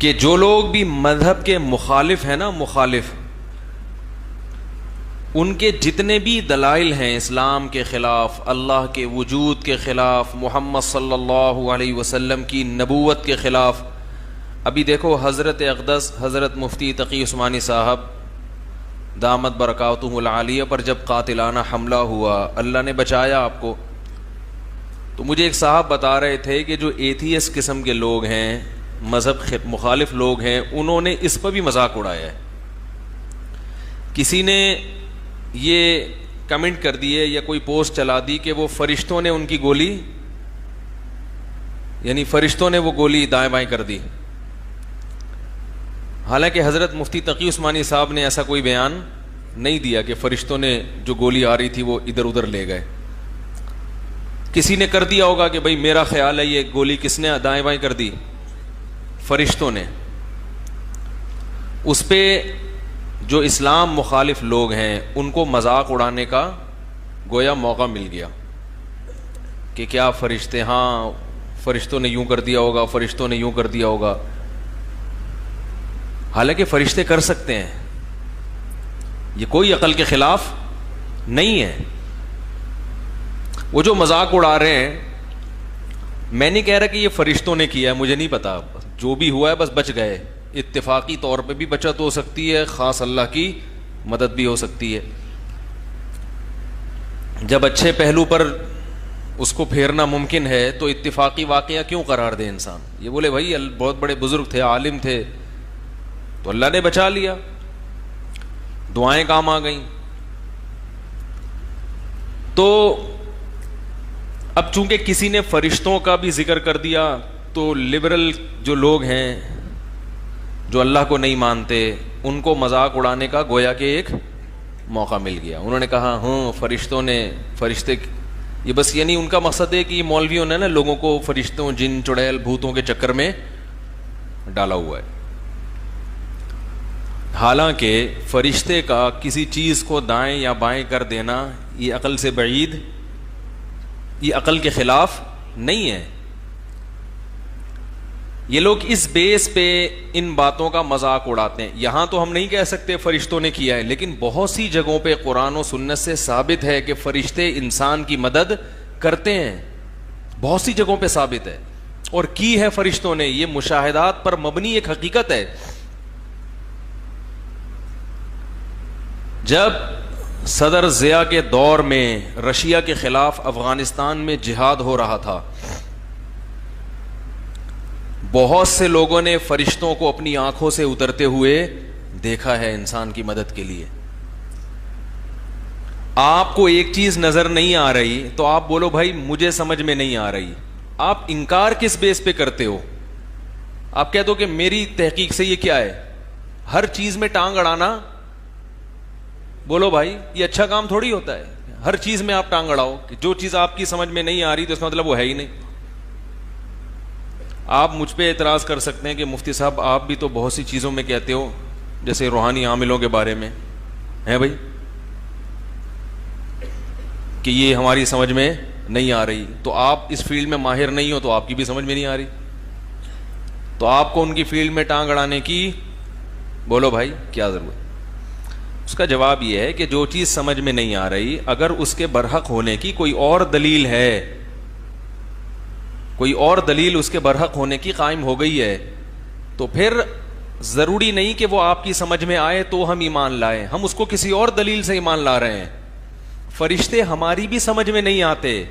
کہ جو لوگ بھی مذہب کے مخالف ہیں نا، مخالف، ان کے جتنے بھی دلائل ہیں اسلام کے خلاف، اللہ کے وجود کے خلاف، محمد صلی اللہ علیہ وسلم کی نبوت کے خلاف. ابھی دیکھو حضرت اقدس حضرت مفتی تقی عثمانی صاحب دامت برکاتہم العالیہ پر جب قاتلانہ حملہ ہوا، اللہ نے بچایا آپ کو. تو مجھے ایک صاحب بتا رہے تھے کہ جو ایتھیسٹ قسم کے لوگ ہیں، مذہب مخالف لوگ ہیں، انہوں نے اس پر بھی مذاق اڑایا ہے. کسی نے یہ کمنٹ کر دیے یا کوئی پوسٹ چلا دی کہ وہ فرشتوں نے ان کی گولی، یعنی فرشتوں نے وہ گولی دائیں بائیں کر دی. حالانکہ حضرت مفتی تقی عثمانی صاحب نے ایسا کوئی بیان نہیں دیا کہ فرشتوں نے جو گولی آ رہی تھی وہ ادھر ادھر لے گئے. کسی نے کر دیا ہوگا کہ بھائی میرا خیال ہے یہ گولی کس نے دائیں بائیں کر دی؟ فرشتوں نے. اس پہ جو اسلام مخالف لوگ ہیں ان کو مذاق اڑانے کا گویا موقع مل گیا کہ کیا فرشتے، ہاں فرشتوں نے یوں کر دیا ہوگا، فرشتوں نے یوں کر دیا ہوگا. حالانکہ فرشتے کر سکتے ہیں، یہ کوئی عقل کے خلاف نہیں ہے. وہ جو مذاق اڑا رہے ہیں، میں نہیں کہہ رہا کہ یہ فرشتوں نے کیا ہے، مجھے نہیں پتا، جو بھی ہوا ہے بس بچ گئے. اتفاقی طور پہ بھی بچت ہو سکتی ہے، خاص اللہ کی مدد بھی ہو سکتی ہے. جب اچھے پہلو پر اس کو پھیرنا ممکن ہے تو اتفاقی واقعہ کیوں قرار دے انسان؟ یہ بولے بھائی بہت بڑے بزرگ تھے، عالم تھے، تو اللہ نے بچا لیا، دعائیں کام آ گئیں. تو اب چونکہ کسی نے فرشتوں کا بھی ذکر کر دیا تو لبرل جو لوگ ہیں جو اللہ کو نہیں مانتے، ان کو مذاق اڑانے کا گویا کہ ایک موقع مل گیا. انہوں نے کہا ہاں فرشتوں نے، فرشتے، یہ بس یعنی ان کا مقصد ہے کہ یہ مولویوں نے نا لوگوں کو فرشتوں، جن، چڑیل، بھوتوں کے چکر میں ڈالا ہوا ہے. حالانکہ فرشتے کا کسی چیز کو دائیں یا بائیں کر دینا یہ عقل سے بعید، یہ عقل کے خلاف نہیں ہے. یہ لوگ اس بیس پہ ان باتوں کا مذاق اڑاتے ہیں. یہاں تو ہم نہیں کہہ سکتے فرشتوں نے کیا ہے، لیکن بہت سی جگہوں پہ قرآن و سنت سے ثابت ہے کہ فرشتے انسان کی مدد کرتے ہیں. بہت سی جگہوں پہ ثابت ہے، اور کی ہے فرشتوں نے. یہ مشاہدات پر مبنی ایک حقیقت ہے. جب صدر ضیاء کے دور میں رشیا کے خلاف افغانستان میں جہاد ہو رہا تھا، بہت سے لوگوں نے فرشتوں کو اپنی آنکھوں سے اترتے ہوئے دیکھا ہے انسان کی مدد کے لیے. آپ کو ایک چیز نظر نہیں آ رہی تو آپ بولو بھائی مجھے سمجھ میں نہیں آ رہی. آپ انکار کس بیس پہ کرتے ہو؟ آپ کہتے ہو کہ میری تحقیق سے یہ کیا ہے. ہر چیز میں ٹانگ اڑانا، بولو بھائی یہ اچھا کام تھوڑی ہوتا ہے. ہر چیز میں آپ ٹانگ اڑاؤ کہ جو چیز آپ کی سمجھ میں نہیں آ رہی تو اس کا مطلب وہ ہے ہی نہیں. آپ مجھ پہ اعتراض کر سکتے ہیں کہ مفتی صاحب آپ بھی تو بہت سی چیزوں میں کہتے ہو، جیسے روحانی عاملوں کے بارے میں ہیں بھائی، کہ یہ ہماری سمجھ میں نہیں آ رہی. تو آپ اس فیلڈ میں ماہر نہیں ہو تو آپ کی بھی سمجھ میں نہیں آ رہی، تو آپ کو ان کی فیلڈ میں ٹانگ اڑانے کی بولو بھائی کیا ضرورت؟ اس کا جواب یہ ہے کہ جو چیز سمجھ میں نہیں آ رہی، اگر اس کے برحق ہونے کی کوئی اور دلیل ہے، کوئی اور دلیل اس کے برحق ہونے کی قائم ہو گئی ہے، تو پھر ضروری نہیں کہ وہ آپ کی سمجھ میں آئے تو ہم ایمان لائیں. ہم اس کو کسی اور دلیل سے ایمان لا رہے ہیں. فرشتے ہماری بھی سمجھ میں نہیں آتے،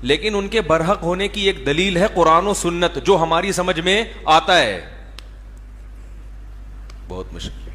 لیکن ان کے برحق ہونے کی ایک دلیل ہے قرآن و سنت، جو ہماری سمجھ میں آتا ہے. بہت مشکل،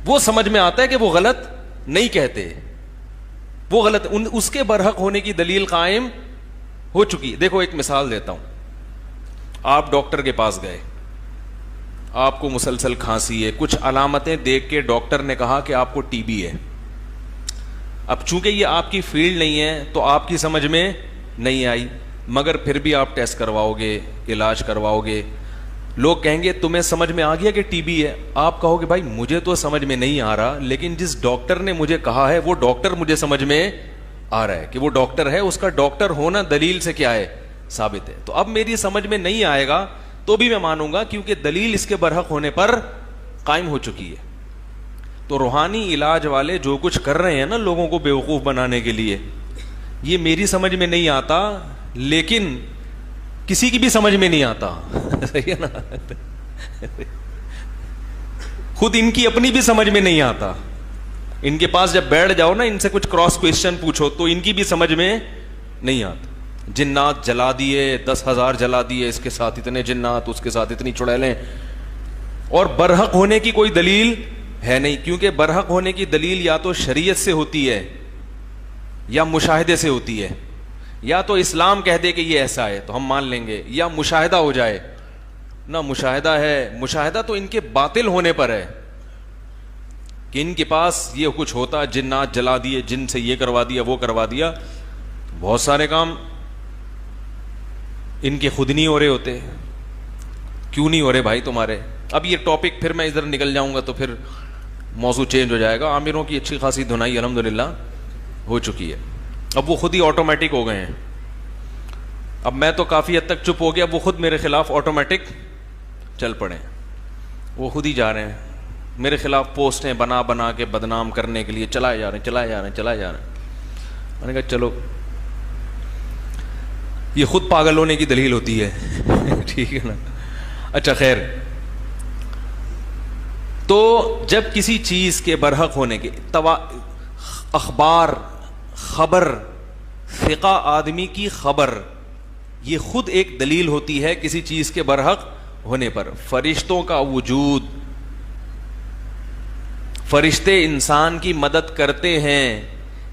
وہ سمجھ میں آتا ہے کہ وہ غلط نہیں کہتے، وہ غلط، اس کے برحق ہونے کی دلیل قائم ہو چکی. دیکھو ایک مثال دیتا ہوں. آپ ڈاکٹر کے پاس گئے، آپ کو مسلسل کھانسی ہے، کچھ علامتیں دیکھ کے ڈاکٹر نے کہا کہ آپ کو ٹی بی ہے. اب چونکہ یہ آپ کی فیلڈ نہیں ہے تو آپ کی سمجھ میں نہیں آئی، مگر پھر بھی آپ ٹیسٹ کرواؤ گے، علاج کرواؤ گے. لوگ کہیں گے تمہیں سمجھ میں آ گیا کہ ٹی بی ہے. آپ کہو گے بھائی مجھے تو سمجھ میں نہیں آ رہا، لیکن جس ڈاکٹر نے مجھے کہا ہے وہ ڈاکٹر مجھے سمجھ میں آ رہا ہے کہ وہ ڈاکٹر ہے، اس کا ڈاکٹر ہونا دلیل سے کیا ہے، ثابت ہے. تو اب میری سمجھ میں نہیں آئے گا تو بھی میں مانوں گا کیونکہ دلیل اس کے برحق ہونے پر قائم ہو چکی ہے. تو روحانی علاج والے جو کچھ کر رہے ہیں نا لوگوں کو بیوقوف بنانے کے لیے, یہ میری سمجھ میں نہیں آتا, لیکن کسی کی بھی سمجھ میں نہیں آتا. صحیح ہے نا, خود ان کی اپنی بھی سمجھ میں نہیں آتا. ان کے پاس جب بیٹھ جاؤ نا, ان سے کچھ کراس کوشچن پوچھو تو ان کی بھی سمجھ میں نہیں آتا. جنات جلا دیے, 10,000 جلا دیے, اس کے ساتھ اتنے جنات, اس کے ساتھ اتنی چڑیلیں, اور برحق ہونے کی کوئی دلیل ہے نہیں. کیونکہ برحق ہونے کی دلیل یا تو شریعت سے ہوتی ہے یا مشاہدے سے ہوتی ہے. یا تو اسلام کہہ دے کہ یہ ایسا ہے تو ہم مان لیں گے, یا مشاہدہ ہو جائے. نہ مشاہدہ ہے, مشاہدہ تو ان کے باطل ہونے پر ہے کہ ان کے پاس یہ کچھ ہوتا, جنات جلا دیے, جن سے یہ کروا دیا وہ کروا دیا. بہت سارے کام ان کے خود نہیں ہو رہے ہوتے. کیوں نہیں ہو رہے بھائی تمہارے؟ اب یہ ٹاپک پھر میں ادھر نکل جاؤں گا تو پھر موضوع چینج ہو جائے گا. عامروں کی اچھی خاصی دھنائی الحمدللہ ہو چکی ہے, اب وہ خود ہی آٹومیٹک ہو گئے ہیں. اب میں تو کافی حد تک چپ ہو گیا, وہ خود میرے خلاف آٹومیٹک چل پڑے, وہ خود ہی جا رہے ہیں میرے خلاف پوسٹیں بنا بنا کے بدنام کرنے کے لیے چلائے جا رہے ہیں. میں نے کہا چلو یہ خود پاگل ہونے کی دلیل ہوتی ہے. ٹھیک ہے نا. اچھا خیر, تو جب کسی چیز کے برحق ہونے کے اخبار, خبر, ثقہ آدمی کی خبر, یہ خود ایک دلیل ہوتی ہے کسی چیز کے برحق ہونے پر. فرشتوں کا وجود, فرشتے انسان کی مدد کرتے ہیں,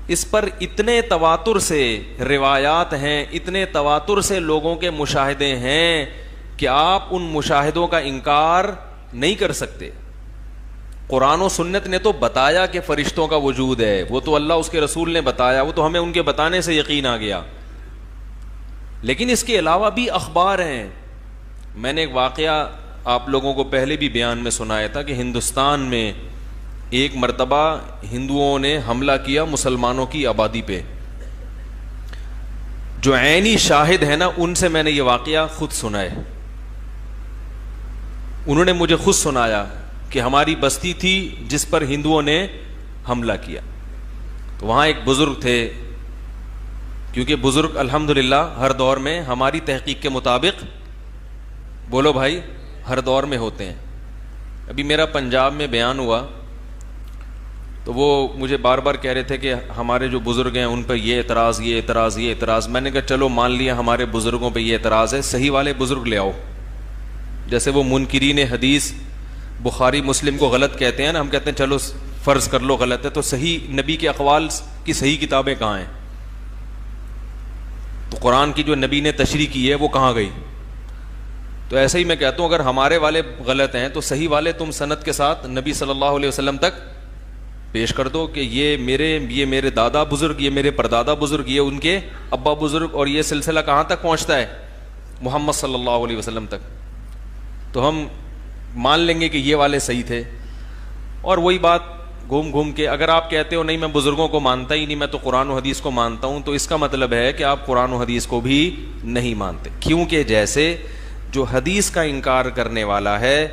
اس پر اتنے تواتر سے روایات ہیں, اتنے تواتر سے لوگوں کے مشاہدے ہیں کہ آپ ان مشاہدوں کا انکار نہیں کر سکتے. قرآن و سنت نے تو بتایا کہ فرشتوں کا وجود ہے, وہ تو اللہ اس کے رسول نے بتایا, وہ تو ہمیں ان کے بتانے سے یقین آ گیا. لیکن اس کے علاوہ بھی اخبار ہیں. میں نے ایک واقعہ آپ لوگوں کو پہلے بھی بیان میں سنایا تھا کہ ہندوستان میں ایک مرتبہ ہندوؤں نے حملہ کیا مسلمانوں کی آبادی پہ. جو عینی شاہد ہے نا, ان سے میں نے یہ واقعہ خود سنا ہے. انہوں نے مجھے خود سنایا کہ ہماری بستی تھی جس پر ہندوؤں نے حملہ کیا. تو وہاں ایک بزرگ تھے, کیونکہ بزرگ الحمدللہ ہر دور میں ہماری تحقیق کے مطابق, بولو بھائی, ہر دور میں ہوتے ہیں. ابھی میرا پنجاب میں بیان ہوا تو وہ مجھے بار بار کہہ رہے تھے کہ ہمارے جو بزرگ ہیں ان پہ یہ اعتراض, یہ اعتراض, یہ اعتراض. میں نے کہا چلو مان لیا ہمارے بزرگوں پہ یہ اعتراض ہے, صحیح والے بزرگ لے آؤ. جیسے وہ منکرین حدیث بخاری مسلم کو غلط کہتے ہیں نا, ہم کہتے ہیں چلو فرض کر لو غلط ہے, تو صحیح نبی کے اقوال کی صحیح کتابیں کہاں ہیں؟ تو قرآن کی جو نبی نے تشریح کی ہے وہ کہاں گئی؟ تو ایسے ہی میں کہتا ہوں اگر ہمارے والے غلط ہیں تو صحیح والے تم سند کے ساتھ نبی صلی اللہ علیہ وسلم تک پیش کر دو کہ یہ میرے دادا بزرگ, یہ میرے پردادا بزرگ, یہ ان کے ابا بزرگ, اور یہ سلسلہ کہاں تک پہنچتا ہے؟ محمد صلی اللہ علیہ وسلم تک. تو ہم مان لیں گے کہ یہ والے صحیح تھے. اور وہی بات گھوم گھوم کے اگر آپ کہتے ہو نہیں میں بزرگوں کو مانتا ہی نہیں, میں تو قرآن و حدیث کو مانتا ہوں, تو اس کا مطلب ہے کہ آپ قرآن و حدیث کو بھی نہیں مانتے. کیونکہ جیسے جو حدیث کا انکار کرنے والا ہے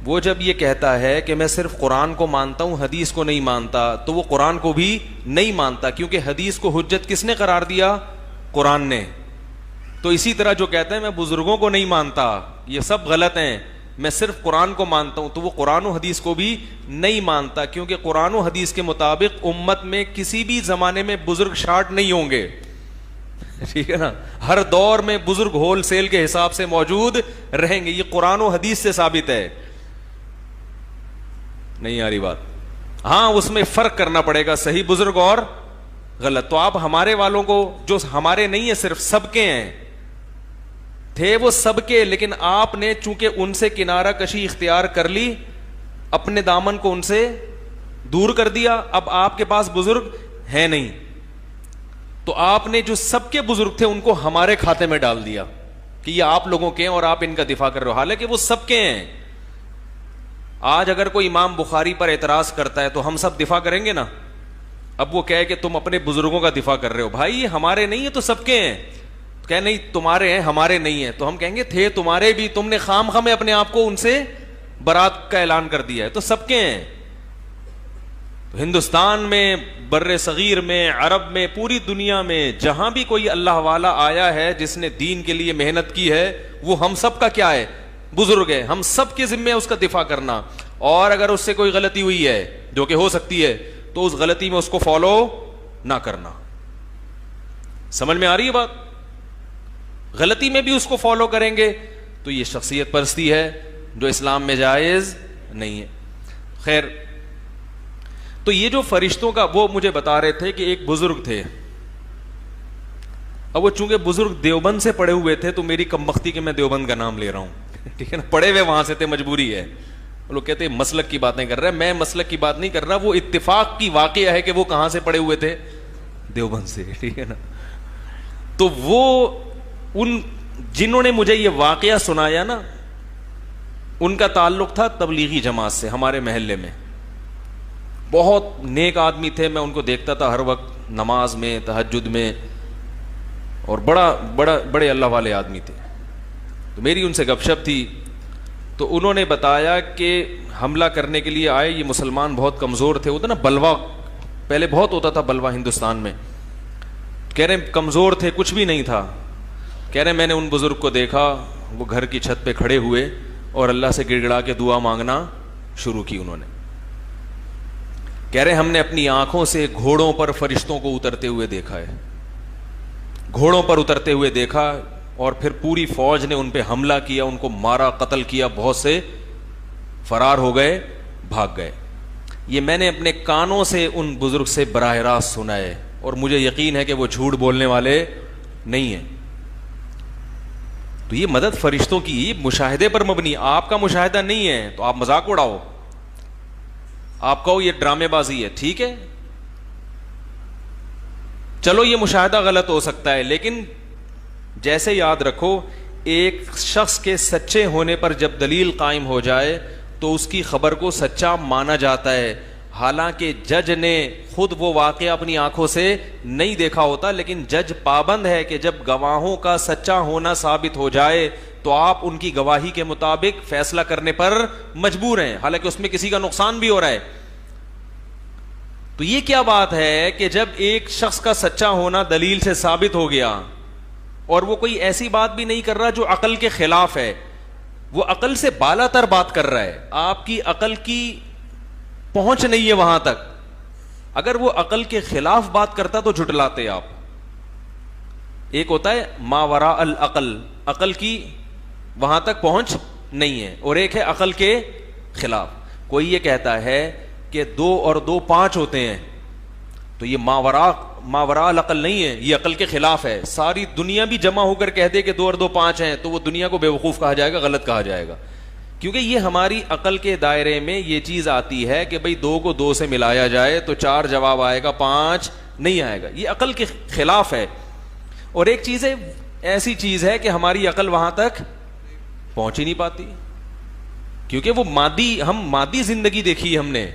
وہ جب یہ کہتا ہے کہ میں صرف قرآن کو مانتا ہوں حدیث کو نہیں مانتا, تو وہ قرآن کو بھی نہیں مانتا, کیونکہ حدیث کو حجت کس نے قرار دیا؟ قرآن نے. تو اسی طرح جو کہتا ہے میں بزرگوں کو نہیں مانتا, یہ سب غلط ہیں, میں صرف قرآن کو مانتا ہوں, تو وہ قرآن و حدیث کو بھی نہیں مانتا, کیونکہ قرآن و حدیث کے مطابق امت میں کسی بھی زمانے میں بزرگ شارٹ نہیں ہوں گے. ٹھیک ہے نا, ہر دور میں بزرگ ہول سیل کے حساب سے موجود رہیں گے. یہ قرآن و حدیث سے ثابت ہے. نہیں آ رہی بات؟ ہاں اس میں فرق کرنا پڑے گا صحیح بزرگ اور غلط. تو آپ ہمارے والوں کو, جو ہمارے نہیں ہے صرف سب کے ہیں, تھے وہ سب کے, لیکن آپ نے چونکہ ان سے کنارہ کشی اختیار کر لی, اپنے دامن کو ان سے دور کر دیا, اب آپ کے پاس بزرگ ہے نہیں, تو آپ نے جو سب کے بزرگ تھے ان کو ہمارے کھاتے میں ڈال دیا کہ یہ آپ لوگوں کے ہیں اور آپ ان کا دفاع کر رہے ہو, حالانکہ وہ سب کے ہیں. آج اگر کوئی امام بخاری پر اعتراض کرتا ہے تو ہم سب دفاع کریں گے نا. اب وہ کہے کہ تم اپنے بزرگوں کا دفاع کر رہے ہو, بھائی یہ ہمارے نہیں ہے تو سب کے ہیں. کہ نہیں تمہارے ہیں ہمارے نہیں ہیں, تو ہم کہیں گے تھے تمہارے بھی, تم نے خام خام اپنے آپ کو ان سے برات کا اعلان کر دیا ہے, تو سب کے ہیں. تو ہندوستان میں, بر صغیر میں, عرب میں, پوری دنیا میں جہاں بھی کوئی اللہ والا آیا ہے جس نے دین کے لیے محنت کی ہے, وہ ہم سب کا کیا ہے, بزرگ ہے. ہم سب کے ذمہ ہے اس کا دفاع کرنا, اور اگر اس سے کوئی غلطی ہوئی ہے جو کہ ہو سکتی ہے تو اس غلطی میں اس کو فالو نہ کرنا. سمجھ میں آ رہی ہے بات؟ غلطی میں بھی اس کو فالو کریں گے تو یہ شخصیت پرستی ہے جو اسلام میں جائز نہیں ہے. خیر, تو یہ جو فرشتوں کا, وہ مجھے بتا رہے تھے کہ ایک بزرگ تھے, اب وہ چونکہ بزرگ دیوبند سے پڑھے ہوئے تھے تو میری کمبختی کے میں دیوبند کا نام لے رہا ہوں, ٹھیک ہے نا, پڑھے ہوئے وہاں سے تھے, مجبوری ہے. وہ لوگ کہتے ہیں مسلک کی باتیں کر رہے ہیں, میں مسلک کی بات نہیں کر رہا, وہ اتفاق کی واقعہ ہے کہ وہ کہاں سے پڑھے ہوئے تھے, دیوبند سے, ٹھیک ہے نا. تو وہ ان جنہوں نے مجھے یہ واقعہ سنایا نا, ان کا تعلق تھا تبلیغی جماعت سے ہمارے محلے میں. بہت نیک آدمی تھے, میں ان کو دیکھتا تھا ہر وقت نماز میں, تہجد میں, اور بڑے اللہ والے آدمی تھے. تو میری ان سے گپ شپ تھی, تو انہوں نے بتایا کہ حملہ کرنے کے لیے آئے, یہ مسلمان بہت کمزور تھے, ہوتا نا بلوا, پہلے بہت ہوتا تھا بلوا ہندوستان میں. کہہ رہے کمزور تھے, کچھ بھی نہیں تھا. کہہ رہے میں نے ان بزرگ کو دیکھا, وہ گھر کی چھت پہ کھڑے ہوئے اور اللہ سے گڑ گڑا کے دعا مانگنا شروع کی انہوں نے. کہہ رہے ہم نے اپنی آنکھوں سے گھوڑوں پر فرشتوں کو اترتے ہوئے دیکھا ہے, گھوڑوں پر اترتے ہوئے دیکھا, اور پھر پوری فوج نے ان پہ حملہ کیا, ان کو مارا, قتل کیا, بہت سے فرار ہو گئے, بھاگ گئے. یہ میں نے اپنے کانوں سے ان بزرگ سے براہ راست سنا ہے, اور مجھے یقین ہے کہ وہ جھوٹ بولنے والے نہیں ہیں. تو یہ مدد فرشتوں کی, یہ مشاہدے پر مبنی, آپ کا مشاہدہ نہیں ہے تو آپ مذاق اڑاؤ, آپ کہو یہ ڈرامے بازی ہے, ٹھیک ہے, چلو یہ مشاہدہ غلط ہو سکتا ہے, لیکن جیسے یاد رکھو ایک شخص کے سچے ہونے پر جب دلیل قائم ہو جائے تو اس کی خبر کو سچا مانا جاتا ہے. حالانکہ جج نے خود وہ واقعہ اپنی آنکھوں سے نہیں دیکھا ہوتا, لیکن جج پابند ہے کہ جب گواہوں کا سچا ہونا ثابت ہو جائے تو آپ ان کی گواہی کے مطابق فیصلہ کرنے پر مجبور ہیں, حالانکہ اس میں کسی کا نقصان بھی ہو رہا ہے. تو یہ کیا بات ہے کہ جب ایک شخص کا سچا ہونا دلیل سے ثابت ہو گیا, اور وہ کوئی ایسی بات بھی نہیں کر رہا جو عقل کے خلاف ہے, وہ عقل سے بالا تر بات کر رہا ہے, آپ کی عقل کی پہنچ نہیں ہے وہاں تک. اگر وہ عقل کے خلاف بات کرتا تو جھٹلاتے آپ. ایک ہوتا ہے ما وراء العقل, عقل کی وہاں تک پہنچ نہیں ہے, اور ایک ہے عقل کے خلاف. کوئی یہ کہتا ہے کہ 2 اور 2 5 ہوتے ہیں, تو یہ ما وراء العقل نہیں ہے, یہ عقل کے خلاف ہے. ساری دنیا بھی جمع ہو کر کہہ دے کہ 2 اور 2 5 ہیں تو وہ دنیا کو بیوقوف کہا جائے گا, غلط کہا جائے گا, کیونکہ یہ ہماری عقل کے دائرے میں یہ چیز آتی ہے کہ بھئی 2 کو 2 سے ملایا جائے تو 4 جواب آئے گا, 5 نہیں آئے گا. یہ عقل کے خلاف ہے. اور ایک چیز ہے, ایسی چیز ہے کہ ہماری عقل وہاں تک پہنچ ہی نہیں پاتی, کیونکہ وہ ہم مادی زندگی دیکھی ہم نے.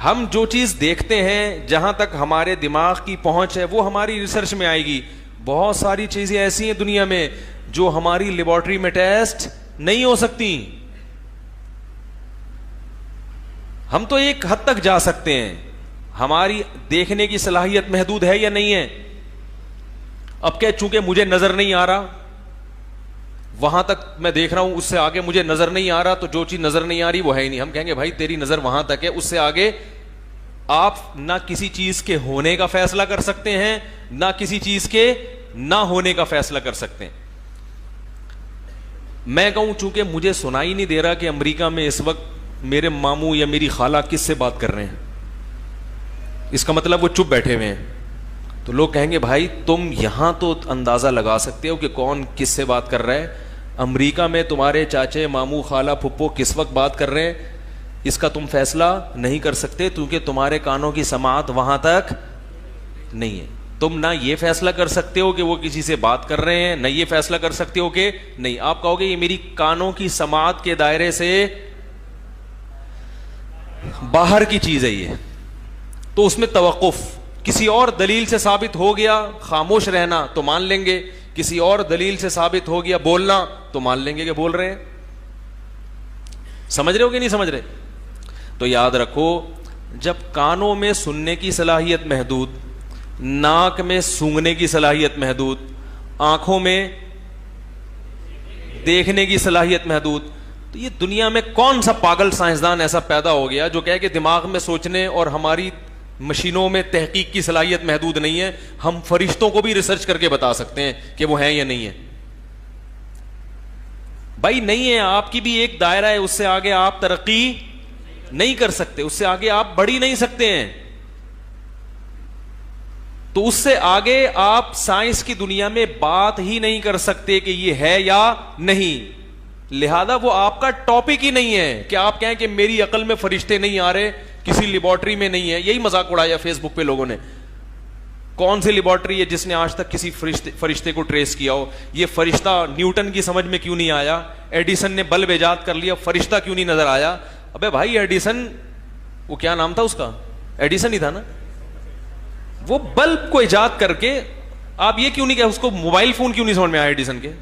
ہم جو چیز دیکھتے ہیں, جہاں تک ہمارے دماغ کی پہنچ ہے وہ ہماری ریسرچ میں آئے گی. بہت ساری چیزیں ایسی ہیں دنیا میں جو ہماری لیبارٹری میں ٹیسٹ نہیں ہو سکتی. ہم تو ایک حد تک جا سکتے ہیں, ہماری دیکھنے کی صلاحیت محدود ہے یا نہیں ہے. اب کہ چونکہ مجھے نظر نہیں آ رہا, وہاں تک میں دیکھ رہا ہوں, اس سے آگے مجھے نظر نہیں آ رہا, تو جو چیز نظر نہیں آ رہی وہ ہے ہی نہیں. ہم کہیں گے بھائی تیری نظر وہاں تک ہے, اس سے آگے آپ نہ کسی چیز کے ہونے کا فیصلہ کر سکتے ہیں, نہ کسی چیز کے نہ ہونے کا فیصلہ کر سکتے ہیں. میں کہوں چونکہ مجھے سنائی نہیں دے رہا کہ امریکہ میں اس وقت میرے ماموں یا میری خالہ کس سے بات کر رہے ہیں, اس کا مطلب وہ چپ بیٹھے ہوئے ہیں. تو لوگ کہیں گے بھائی تم یہاں تو اندازہ لگا سکتے ہو کہ کون کس سے بات کر رہا ہے, امریکہ میں تمہارے چاچے ماموں خالہ پھپھو کس وقت بات کر رہے ہیں اس کا تم فیصلہ نہیں کر سکتے, کیونکہ تمہارے کانوں کی سماعت وہاں تک نہیں ہے. تم نہ یہ فیصلہ کر سکتے ہو کہ وہ کسی سے بات کر رہے ہیں, نہ یہ فیصلہ کر سکتے ہو کہ نہیں. آپ کہو گے یہ میری کانوں کی سماعت کے دائرے سے باہر کی چیز ہے یہ, تو اس میں توقف, کسی اور دلیل سے ثابت ہو گیا, خاموش رہنا تو مان لیں گے, کسی اور دلیل سے ثابت ہو گیا بولنا تو مان لیں گے کہ بول رہے ہیں. سمجھ رہے ہو کہ نہیں سمجھ رہے؟ تو یاد رکھو جب کانوں میں سننے کی صلاحیت محدود, ناک میں سونگھنے کی صلاحیت محدود, آنکھوں میں دیکھنے کی صلاحیت محدود, تو یہ دنیا میں کون سا پاگل سائنسدان ایسا پیدا ہو گیا جو کہے کہ دماغ میں سوچنے اور ہماری مشینوں میں تحقیق کی صلاحیت محدود نہیں ہے, ہم فرشتوں کو بھی ریسرچ کر کے بتا سکتے ہیں کہ وہ ہیں یا نہیں ہے. بھائی نہیں ہے, آپ کی بھی ایک دائرہ ہے, اس سے آگے آپ ترقی نہیں کر سکتے, اس سے آگے آپ بڑھ ہی نہیں سکتے ہیں. تو اس سے آگے آپ سائنس کی دنیا میں بات ہی نہیں کر سکتے کہ یہ ہے یا نہیں. لہذا وہ آپ کا ٹاپک ہی نہیں ہے کہ آپ کہیں کہ میری عقل میں فرشتے نہیں آ رہے, کسی لیبارٹری میں نہیں ہے. یہی مذاق اڑایا فیس بک پہ لوگوں نے. کون سی لیبارٹری ہے جس نے آج تک کسی فرشتے کو ٹریس کیا ہو؟ یہ فرشتہ نیوٹن کی سمجھ میں کیوں نہیں آیا؟ ایڈیسن نے بلب ایجاد کر لیا, فرشتہ کیوں نہیں نظر آیا؟ ابے بھائی ایڈیسن, وہ کیا نام تھا اس کا, ایڈیسن ہی تھا نا, وہ بلب کو ایجاد کر کے آپ یہ کیوں نہیں کہ اس کو موبائل فون کیوں نہیں سمجھ میں آیا ایڈیسن کے؟